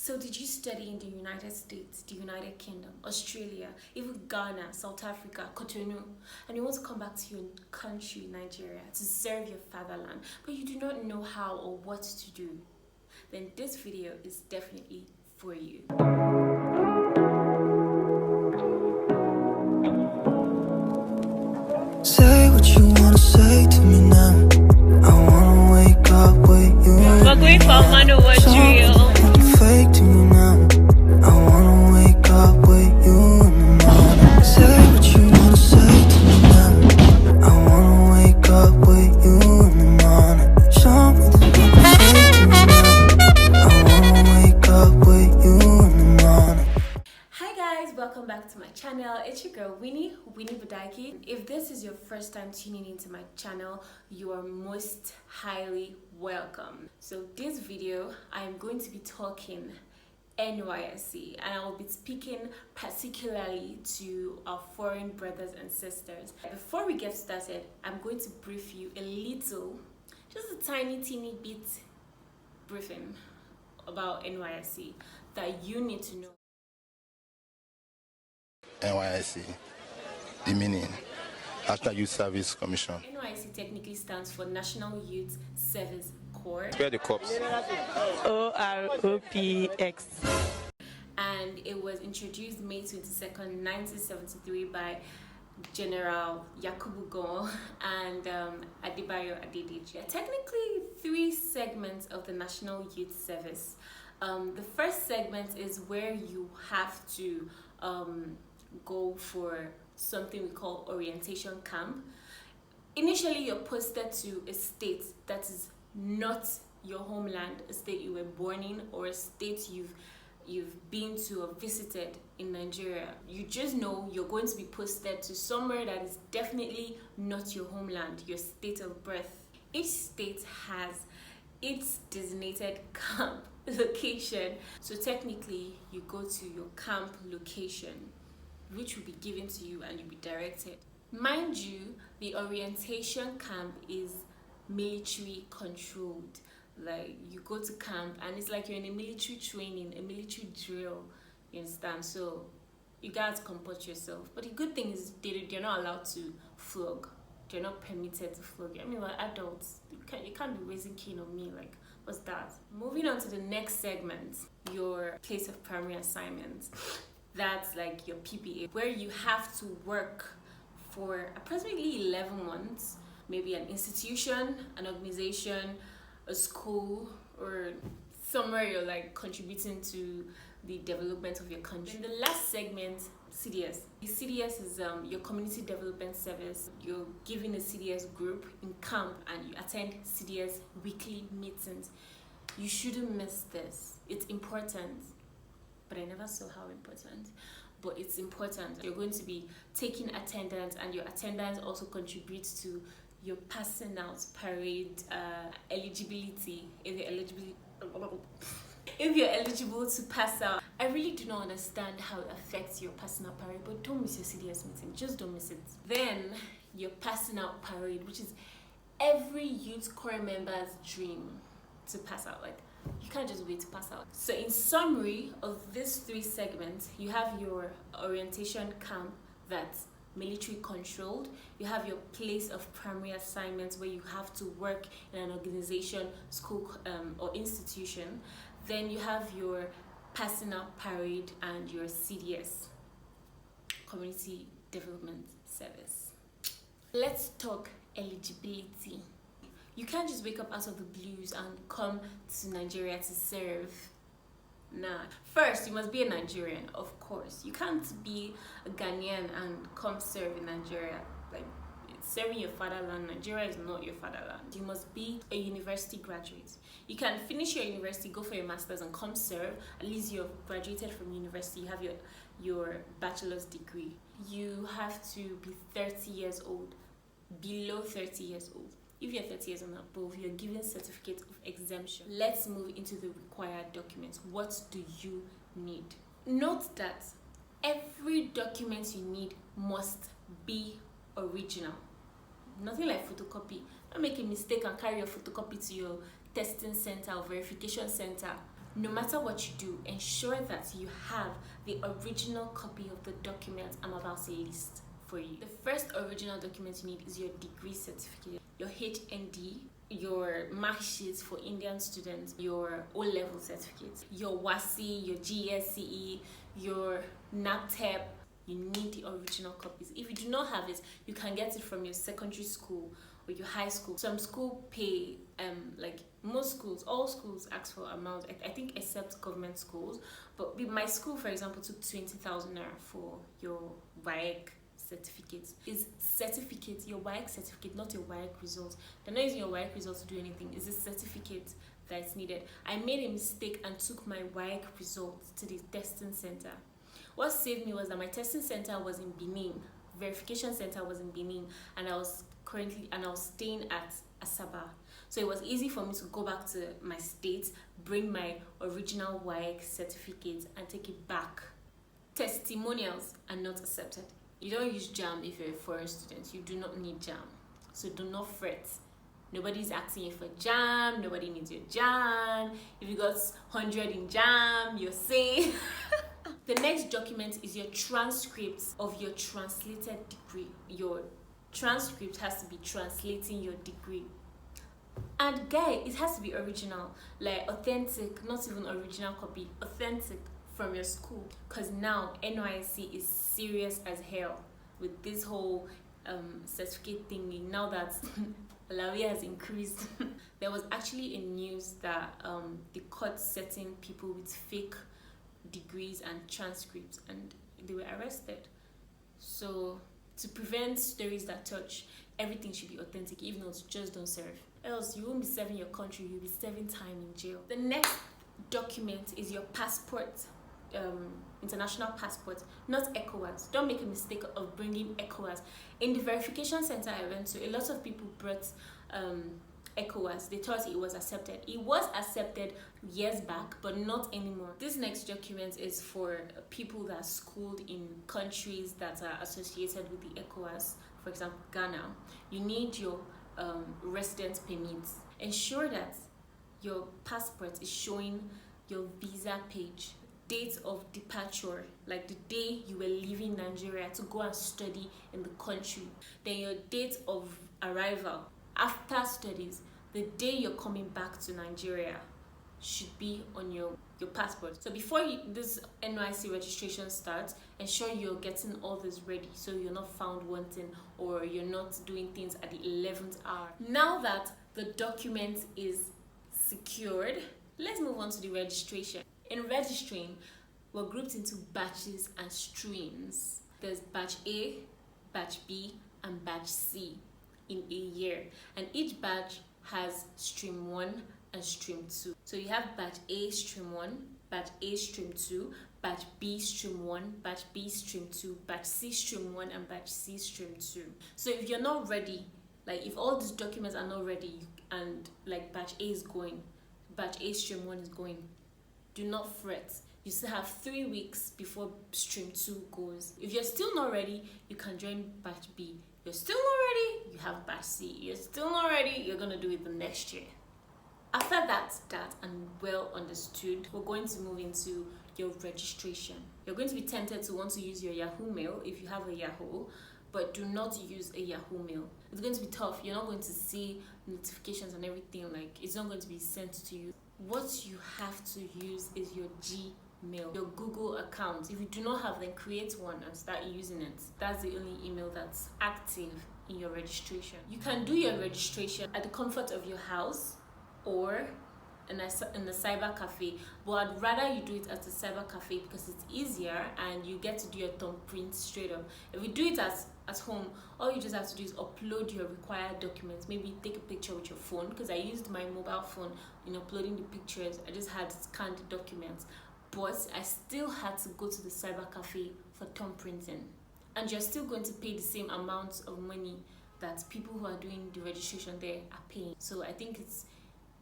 So did you study in the United States, the United Kingdom, Australia, even Ghana, South Africa, Cotonou, and you want to come back to your country, Nigeria, to serve your fatherland, but you do not know how or what to do? Then this video is definitely for you. Say what you wanna say to me now. I wanna wake up with you. We're going for a man over drill. Fake to me now. I wanna wake up with you in the morning. Say what you wanna say to me now. I wanna wake up with you in the morning. Show me the fake to me now. I wanna wake up with you in the morning. Hi guys, welcome back to my channel. It's your girl Winnie Budaki. If this is your first time tuning into my channel, you are most highly welcome. So this video, I am going to be talking NYSC, and I will be speaking particularly to our foreign brothers and sisters. Before we get started, I'm going to brief you a little, just a tiny teeny bit briefing about NYSC that you need to know. NYSC, the meaning, National Youth Service Commission. NYSC technically stands for National Youth Service Corps. Where are the cops? OROPX. And it was introduced May 22nd, 1973 by General Yakubu Gowon and Adebayo Adedeji. Technically, three segments of the National Youth Service. The first segment is where you have to go for something we call orientation camp. Initially, you're posted to a state that is not your homeland, a state you were born in, or a state you've been to or visited in Nigeria. You just know you're going to be posted to somewhere that is definitely not your homeland, your state of birth. Each state has its designated camp location. So technically, you go to your camp location, which will be given to you and you'll be directed. Mind you, the orientation camp is military controlled. Like, you go to camp and it's like you're in a military training, a military drill, you understand? So you gotta comport yourself. But the good thing is they're not allowed to flog. They're not permitted to flog. I mean, we're adults. You can't be raising cane on me. Like, what's that? Moving on to the next segment, your place of primary assignment. That's like your PPA, where you have to work for approximately 11 months, maybe an institution, an organization, a school, or somewhere you're like contributing to the development of your country. In the last segment, CDS. The CDS is your community development service. You're given a CDS group in camp and you attend CDS weekly meetings. You shouldn't miss this. It's important. But I never saw how important, but it's important. You're going to be taking attendance, and your attendance also contributes to your passing out parade eligibility. If you're eligible to pass out. I really do not understand how it affects your passing out parade, but don't miss your CDS meeting. Just don't miss it. Then your passing out parade, which is every youth corps member's dream to pass out. Like, you can't just wait to pass out. So in summary of these three segments, you have your orientation camp that's military controlled. You have your place of primary assignments where you have to work in an organization, school, or institution. Then you have your passing out parade and your CDS, Community Development Service. Let's talk eligibility. You can't just wake up out of the blues and come to Nigeria to serve. Nah. First, you must be a Nigerian, of course. You can't be a Ghanaian and come serve in Nigeria. Like, serving your fatherland, Nigeria is not your fatherland. You must be a university graduate. You can finish your university, go for your master's and come serve. At least you've graduated from university, you have your bachelor's degree. You have to be 30 years old, below 30 years old. If you're 30 years and above, you're given certificate of exemption. Let's move into the required documents. What do you need? Note that every document you need must be original. Nothing like photocopy. Don't make a mistake and carry your photocopy to your testing center or verification center no matter what you do, ensure that you have the original copy of the document I'm about to list for you. The first original document you need is your degree certificate, your HND, your mark sheets for Indian students, your O-level certificates, your WASI, your GSCE, your NAPTEP. You need the original copies. If you do not have it, you can get it from your secondary school or your high school. Some school pay, like most schools, all schools ask for amount, I think except government schools. But my school, for example, took 20,000 naira for your WAEC certificate. Is certificate, your WAEC certificate, not your WAEC results. They're not using your WAEC results to do anything. It's a certificate that's needed. I made a mistake and took my WAEC results to the testing center. What saved me was that my testing center was in Benin, verification center was in Benin, and I was staying at Asaba. So it was easy for me to go back to my state, bring my original WAEC certificate and take it back. Testimonials are not accepted. You don't use JAM if you're a foreign student. You do not need JAM. So do not fret. Nobody's asking you for JAM. Nobody needs your JAM. If you got 100 in JAM, you're safe. The next document is your transcript of your translated degree. Your transcript has to be translating your degree. And guy, it has to be original, like authentic, not even original copy, authentic from your school. Because now NYSC is serious as hell with this whole certificate thingy. Now that Malawi has increased, there was actually a news that they caught certain people with fake degrees and transcripts and they were arrested. So to prevent stories that touch, everything should be authentic. If not, just don't serve. Else you won't be serving your country, you'll be serving time in jail. The next document is your passport, international passport, not ECOWAS. Don't make a mistake of bringing ECOWAS. In the verification center I went to, a lot of people brought ECOWAS. They thought it was accepted. It was accepted years back, but not anymore. This next document is for people that are schooled in countries that are associated with the ECOWAS. For example, Ghana. You need your residence permits. Ensure that your passport is showing your visa page, date of departure, like the day you were leaving Nigeria to go and study in the country. Then your date of arrival after studies, the day you're coming back to Nigeria should be on your passport. So before this NYSC registration starts, ensure you're getting all this ready so you're not found wanting or you're not doing things at the 11th hour. Now that the document is secured, let's move on to the registration. In registering, we're grouped into batches and streams. There's batch A, batch B, and batch C in a year, and each batch has stream 1 and stream 2. So you have batch A stream 1, batch A stream 2, batch B stream 1, batch B stream 2, batch C stream 1, and batch C stream 2. So if you're not ready, like if all these documents are not ready and like batch A is going, batch A stream 1 is going, do not fret. You still have 3 weeks before stream 2 goes. If you're still not ready, you can join batch B. You're still not ready, you have batch C. You're still not ready, you're gonna do it the next year. After that and well understood, we're going to move into your registration. You're going to be tempted to want to use your Yahoo Mail if you have a Yahoo, but do not use a Yahoo Mail. It's going to be tough. You're not going to see notifications and everything, like it's not going to be sent to you. What you have to use is your Gmail, your Google account. If you do not have, then create one and start using it. That's the only email that's active in your registration. You can do your registration at the comfort of your house or in a cyber cafe, but I'd rather you do it at a cyber cafe because it's easier and you get to do your thumbprint straight up. If you do it at home, all you just have to do is upload your required documents. Maybe take a picture with your phone, because I used my mobile phone in uploading the pictures. I just had scanned documents, but I still had to go to the cyber cafe for thumbprinting, and you're still going to pay the same amount of money that people who are doing the registration there are paying. So I think it's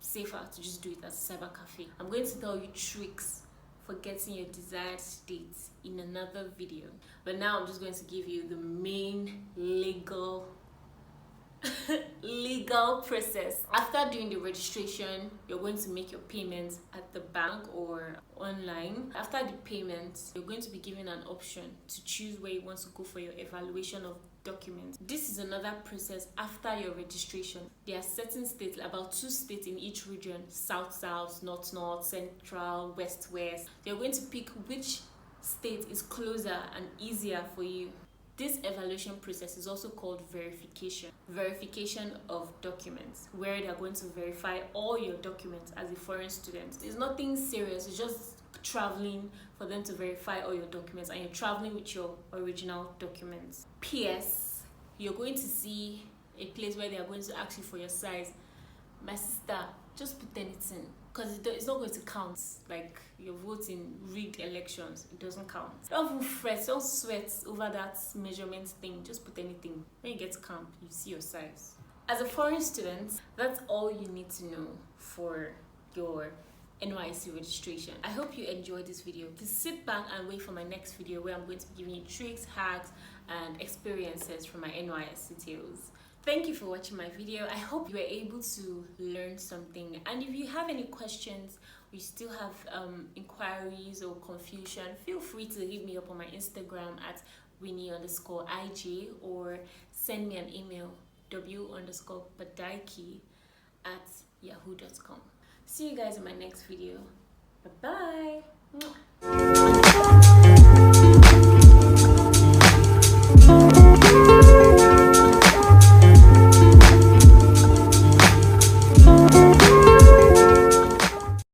safer to just do it at a cyber cafe. I'm going to tell you tricks for getting your desired state in another video, but now I'm just going to give you the main legal legal process. After doing the registration, you're going to make your payments at the bank or online. After the payment, you're going to be given an option to choose where you want to go for your evaluation of documents. This is another process after your registration. There are certain states, about 2 states in each region: south, north, central, west. You're going to pick which state is closer and easier for you. This evaluation process is also called verification of documents, where they are going to verify all your documents as a foreign student. It's nothing serious, it's just traveling for them to verify all your documents, and you're traveling with your original documents. PS, you're going to see a place where they are going to ask you for your size. My sister, just put anything, because it's not going to count. Like your vote in rigged elections, it doesn't count. Don't even fret, don't sweat over that measurement thing. Just put anything. When you get to camp, you see your size. As a foreign student, that's all you need to know for your NYSC registration. I hope you enjoyed this video. Please sit back and wait for my next video, where I'm going to be giving you tricks, hacks, and experiences from my NYSC tales. Thank you for watching my video. I hope you were able to learn something. And if you have any questions, or you still have inquiries or confusion, feel free to hit me up on my Instagram at Winnie_IG, or send me an email, w_badaiki@yahoo.com. See you guys in my next video. Bye bye.